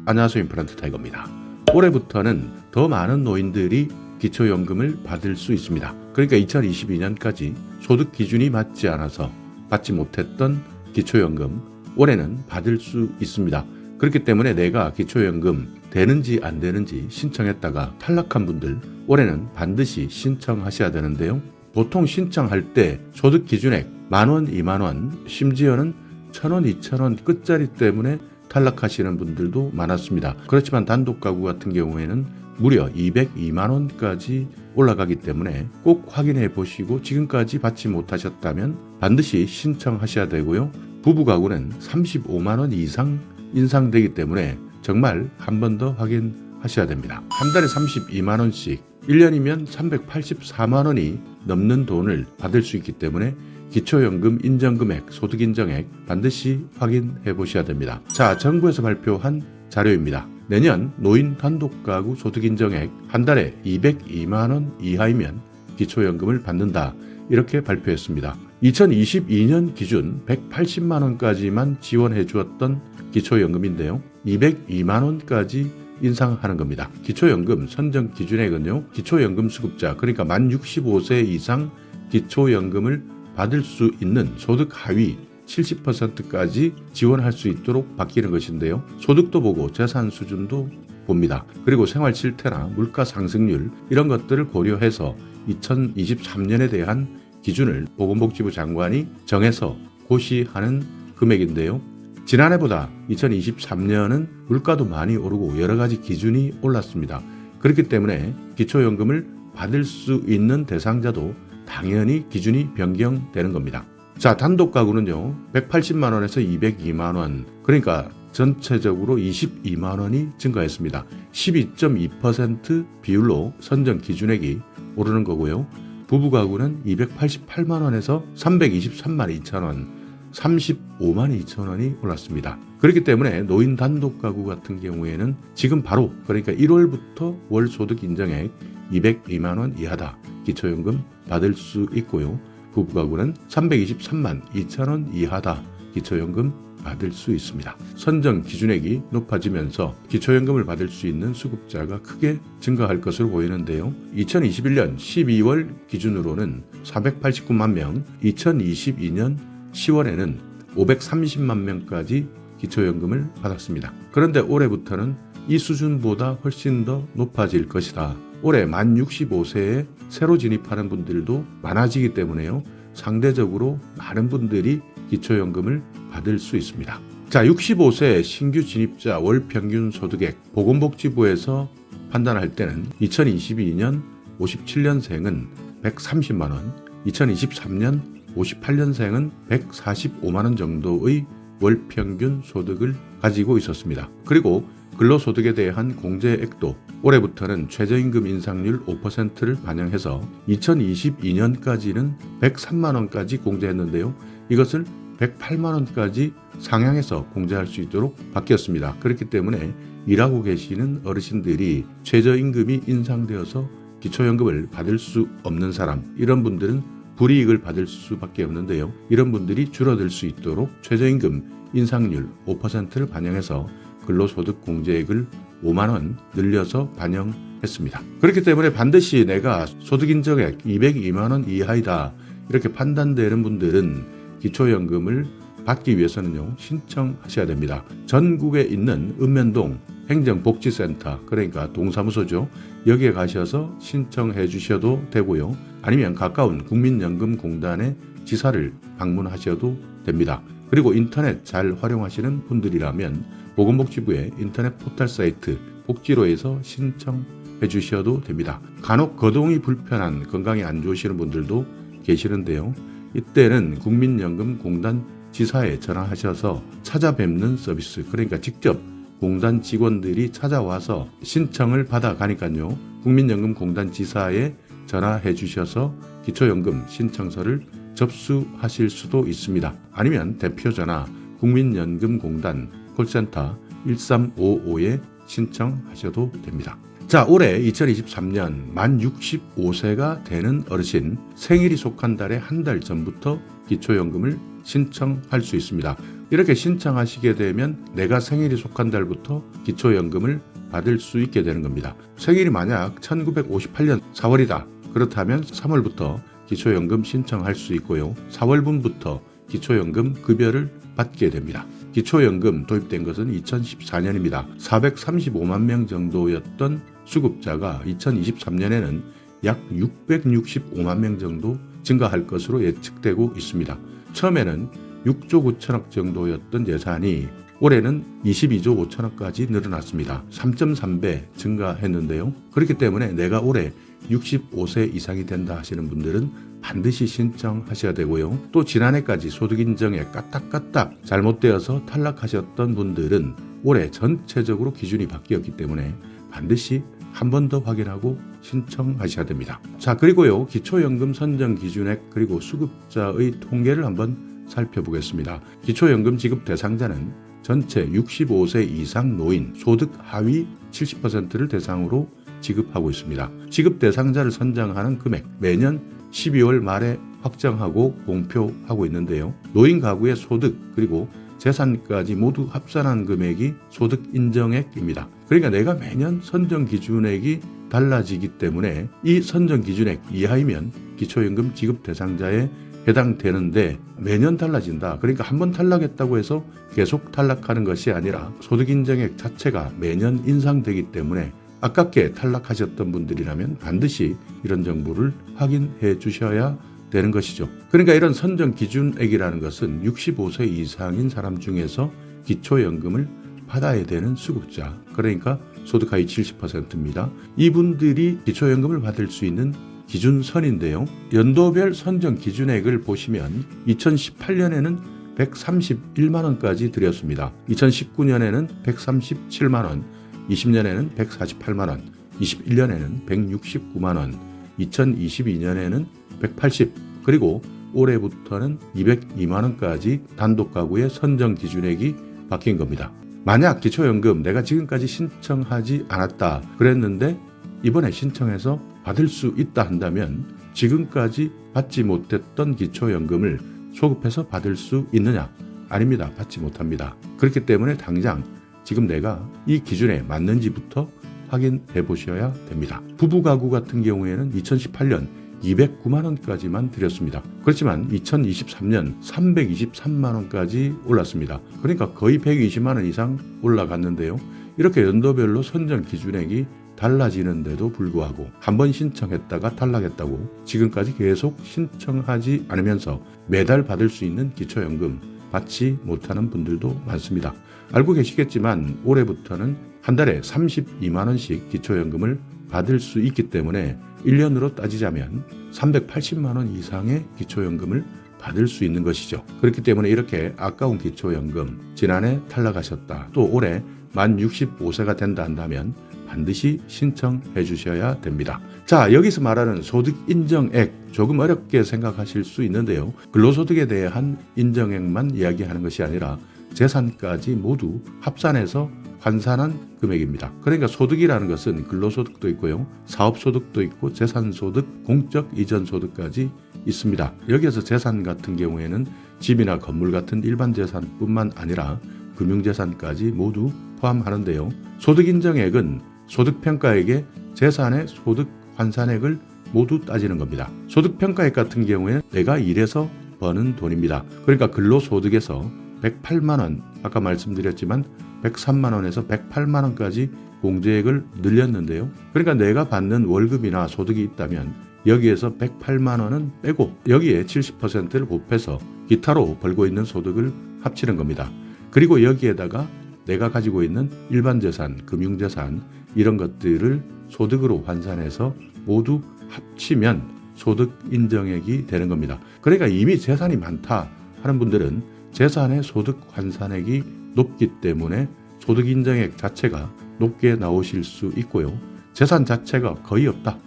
안녕하세요. 임플란트 타이거입니다. 올해부터는 더 많은 노인들이 기초연금을 받을 수 있습니다. 그러니까 2022년까지 소득 기준이 맞지 않아서 받지 못했던 기초연금 올해는 받을 수 있습니다. 그렇기 때문에 내가 기초연금 되는지 안 되는지 신청했다가 탈락한 분들 올해는 반드시 신청하셔야 되는데요. 보통 신청할 때 소득 기준액 10,000원, 20,000원, 심지어는 1,000원, 2,000원 끝자리 때문에 탈락하시는 분들도 많았습니다. 그렇지만 단독 가구 같은 경우에는 무려 202만 원까지 올라가기 때문에 꼭 확인해 보시고 지금까지 받지 못하셨다면 반드시 신청하셔야 되고요. 부부 가구는 35만 원 이상 인상되기 때문에 정말 한 번 더 확인하셔야 됩니다. 한 달에 32만 원씩 1년이면 384만 원이 넘는 돈을 받을 수 있기 때문에 기초연금 인정금액, 소득인정액 반드시 확인해 보셔야 됩니다. 자, 정부에서 발표한 자료입니다. 내년 노인 단독가구 소득인정액 한 달에 202만 원 이하이면 기초연금을 받는다. 이렇게 발표했습니다. 2022년 기준 180만 원까지만 지원해 주었던 기초연금인데요. 202만 원까지 인상하는 겁니다. 기초연금 선정 기준액은요. 기초연금 수급자, 그러니까 만 65세 이상 기초연금을 받을 수 있는 소득 하위 70%까지 지원할 수 있도록 바뀌는 것인데요. 소득도 보고 재산 수준도 봅니다. 그리고 생활 실태나 물가 상승률 이런 것들을 고려해서 2023년에 대한 기준을 보건복지부 장관이 정해서 고시하는 금액인데요. 지난해보다 2023년은 물가도 많이 오르고 여러 가지 기준이 올랐습니다. 그렇기 때문에 기초연금을 받을 수 있는 대상자도 당연히 기준이 변경되는 겁니다. 자, 단독 가구는요. 180만 원에서 202만 원. 그러니까 전체적으로 22만 원이 증가했습니다. 12.2% 비율로 선정 기준액이 오르는 거고요. 부부 가구는 288만 원에서 323만 2천 원, 35만 2천 원이 올랐습니다. 그렇기 때문에 노인 단독 가구 같은 경우에는 지금 바로 그러니까 1월부터 월 소득 인정액 202만 원 이하다. 기초연금 받을 수 있고요. 부부 가구는 323만 2천 원 이하다. 기초연금 받을 수 있습니다. 선정 기준액이 높아지면서 기초연금을 받을 수 있는 수급자가 크게 증가할 것으로 보이는데요. 2021년 12월 기준으로는 489만 명, 2022년 10월에는 530만 명까지 기초연금을 받았습니다. 그런데 올해부터는 이 수준보다 훨씬 더 높아질 것이다. 올해 만 65세에 새로 진입하는 분들도 많아지기 때문에요. 상대적으로 많은 분들이 기초연금을 받을 수 있습니다. 자, 65세 신규 진입자 월 평균 소득액 보건복지부에서 판단할 때는 2022년 57년생은 130만 원, 2023년 58년생은 145만 원 정도의 월 평균 소득을 가지고 있었습니다. 그리고 근로소득에 대한 공제액도 올해부터는 최저임금 인상률 5%를 반영해서 2022년까지는 103만 원까지 공제했는데요. 이것을 108만 원까지 상향해서 공제할 수 있도록 바뀌었습니다. 그렇기 때문에 일하고 계시는 어르신들이 최저임금이 인상되어서 기초연금을 받을 수 없는 사람, 이런 분들은 불이익을 받을 수밖에 없는데요. 이런 분들이 줄어들 수 있도록 최저임금 인상률 5%를 반영해서 근로소득 공제액을 5만 원 늘려서 반영했습니다. 그렇기 때문에 반드시 내가 소득인정액 202만 원 이하이다 이렇게 판단되는 분들은 기초연금을 받기 위해서는요. 신청하셔야 됩니다. 전국에 있는 읍면동 행정복지센터, 그러니까 동사무소죠. 여기에 가셔서 신청해 주셔도 되고요. 아니면 가까운 국민연금공단의 지사를 방문하셔도 됩니다. 그리고 인터넷 잘 활용하시는 분들이라면 보건복지부의 인터넷 포털 사이트 복지로에서 신청해 주셔도 됩니다. 간혹 거동이 불편한 건강이 안 좋으시는 분들도 계시는데요. 이때는 국민연금공단 지사에 전화하셔서 찾아뵙는 서비스, 그러니까 직접 공단 직원들이 찾아와서 신청을 받아가니까요. 국민연금공단 지사에 전화해 주셔서 기초연금 신청서를 접수하실 수도 있습니다. 아니면 대표전화 국민연금공단 콜센터 1355에 신청하셔도 됩니다. 자, 올해 2023년 만 65세가 되는 어르신 생일이 속한 달의 한 달 전부터 기초연금을 신청할 수 있습니다. 이렇게 신청하시게 되면 내가 생일이 속한 달부터 기초연금을 받을 수 있게 되는 겁니다. 생일이 만약 1958년 4월이다. 그렇다면 3월부터 기초연금 신청할 수 있고요. 4월분부터 기초연금 급여를 받게 됩니다. 기초연금 도입된 것은 2014년입니다. 435만 명 정도였던 수급자가 2023년에는 약 665만 명 정도 증가할 것으로 예측되고 있습니다. 처음에는 6조 9천억 정도였던 예산이 올해는 22조 5천억까지 늘어났습니다. 3.3배 증가했는데요. 그렇기 때문에 내가 올해 65세 이상이 된다 하시는 분들은 반드시 신청하셔야 되고요. 또 지난해까지 소득인정에 까딱까딱 잘못되어서 탈락하셨던 분들은 올해 전체적으로 기준이 바뀌었기 때문에 반드시 한 번 더 확인하고 신청하셔야 됩니다. 자, 그리고요. 기초연금 선정 기준액 그리고 수급자의 통계를 한번 살펴보겠습니다. 기초연금 지급 대상자는 전체 65세 이상 노인, 소득 하위 70%를 대상으로 지급하고 있습니다. 지급 대상자를 선정하는 금액 매년 12월 말에 확정하고 공표하고 있는데요. 노인 가구의 소득 그리고 재산까지 모두 합산한 금액이 소득 인정액입니다. 그러니까 내가 매년 선정 기준액이 달라지기 때문에 이 선정 기준액 이하이면 기초연금 지급 대상자에 해당되는데 매년 달라진다. 그러니까 한번 탈락했다고 해서 계속 탈락하는 것이 아니라 소득 인정액 자체가 매년 인상되기 때문에 아깝게 탈락하셨던 분들이라면 반드시 이런 정보를 확인해 주셔야 되는 것이죠. 그러니까 이런 선정 기준액이라는 것은 65세 이상인 사람 중에서 기초연금을 받아야 되는 수급자, 그러니까 소득 하위 70%입니다. 이분들이 기초연금을 받을 수 있는 기준선인데요. 연도별 선정 기준액을 보시면 2018년에는 131만 원까지 드렸습니다. 2019년에는 137만 원, 20년에는 148만 원, 21년에는 169만 원, 2022년에는 180, 그리고 올해부터는 202만 원까지 단독 가구의 선정 기준액이 바뀐 겁니다. 만약 기초연금 내가 지금까지 신청하지 않았다 그랬는데 이번에 신청해서 받을 수 있다 한다면 지금까지 받지 못했던 기초연금을 소급해서 받을 수 있느냐? 아닙니다. 받지 못합니다. 그렇기 때문에 당장 지금 내가 이 기준에 맞는지부터 확인해 보셔야 됩니다. 부부 가구 같은 경우에는 2018년 209만 원까지만 드렸습니다. 그렇지만 2023년 323만 원까지 올랐습니다. 그러니까 거의 120만 원 이상 올라갔는데요. 이렇게 연도별로 선정 기준액이 달라지는데도 불구하고 한 번 신청했다가 탈락했다고 지금까지 계속 신청하지 않으면서 매달 받을 수 있는 기초연금 받지 못하는 분들도 많습니다. 알고 계시겠지만 올해부터는 한 달에 32만 원씩 기초연금을 받을 수 있기 때문에 1년으로 따지자면 380만 원 이상의 기초연금을 받을 수 있는 것이죠. 그렇기 때문에 이렇게 아까운 기초연금, 지난해 탈락하셨다, 또 올해 만 65세가 된다 한다면 반드시 신청해 주셔야 됩니다. 자, 여기서 말하는 소득 인정액 조금 어렵게 생각하실 수 있는데요. 근로소득에 대한 인정액만 이야기하는 것이 아니라 재산까지 모두 합산해서 환산한 금액입니다. 그러니까 소득이라는 것은 근로소득도 있고요. 사업소득도 있고 재산소득, 공적 이전소득까지 있습니다. 여기에서 재산 같은 경우에는 집이나 건물 같은 일반 재산뿐만 아니라 금융재산까지 모두 포함하는데요. 소득인정액은 소득평가액에 재산의 소득 환산액을 모두 따지는 겁니다. 소득평가액 같은 경우에는 내가 일해서 버는 돈입니다. 그러니까 근로소득에서 108만 원, 아까 말씀드렸지만 103만 원에서 108만 원까지 공제액을 늘렸는데요. 그러니까 내가 받는 월급이나 소득이 있다면 여기에서 108만 원은 빼고 여기에 70%를 곱해서 기타로 벌고 있는 소득을 합치는 겁니다. 그리고 여기에다가 내가 가지고 있는 일반 재산, 금융재산 이런 것들을 소득으로 환산해서 모두 합치면 소득 인정액이 되는 겁니다. 그러니까 이미 재산이 많다 하는 분들은 재산의 소득 환산액이 높기 때문에 소득 인정액 자체가 높게 나오실 수 있고요. 재산 자체가 거의 없다,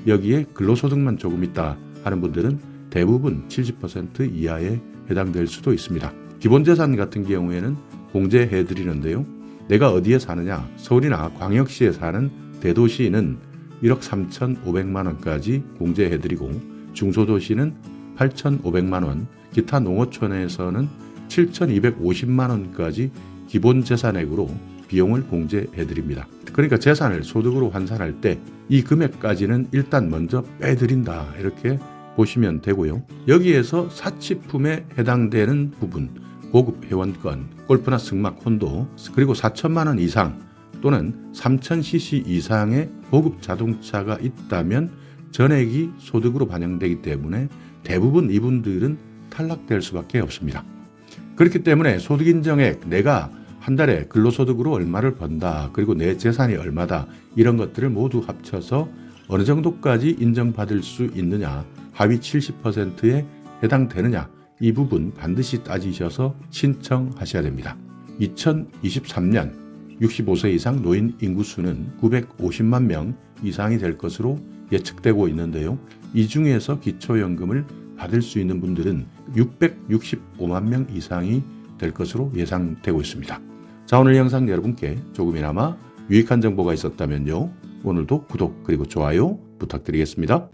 여기에 근로소득만 조금 있다 하는 분들은 대부분 70% 이하에 해당될 수도 있습니다. 기본재산 같은 경우에는 공제해 드리는데요. 내가 어디에 사느냐, 서울이나 광역시에 사는 대도시는 1억 3,500만 원까지 공제해 드리고 중소도시는 8,500만 원, 기타 농어촌에서는 7,250만 원까지 기본 재산액으로 비용을 공제해드립니다. 그러니까 재산을 소득으로 환산할 때 이 금액까지는 일단 먼저 빼드린다 이렇게 보시면 되고요. 여기에서 사치품에 해당되는 부분, 고급 회원권, 골프나 승막, 콘도, 그리고 4천만 원 이상 또는 3000cc 이상의 고급 자동차가 있다면 전액이 소득으로 반영되기 때문에 대부분 이분들은 탈락될 수밖에 없습니다. 그렇기 때문에 소득인정액, 내가 한 달에 근로소득으로 얼마를 번다, 그리고 내 재산이 얼마다, 이런 것들을 모두 합쳐서 어느 정도까지 인정받을 수 있느냐, 하위 70%에 해당되느냐, 이 부분 반드시 따지셔서 신청하셔야 됩니다. 2023년 65세 이상 노인 인구수는 950만 명 이상이 될 것으로 예측되고 있는데요. 이 중에서 기초연금을 받을 수 있는 분들은 665만 명 이상이 될 것으로 예상되고 있습니다. 자, 오늘 영상 여러분께 조금이나마 유익한 정보가 있었다면요. 오늘도 구독 그리고 좋아요 부탁드리겠습니다.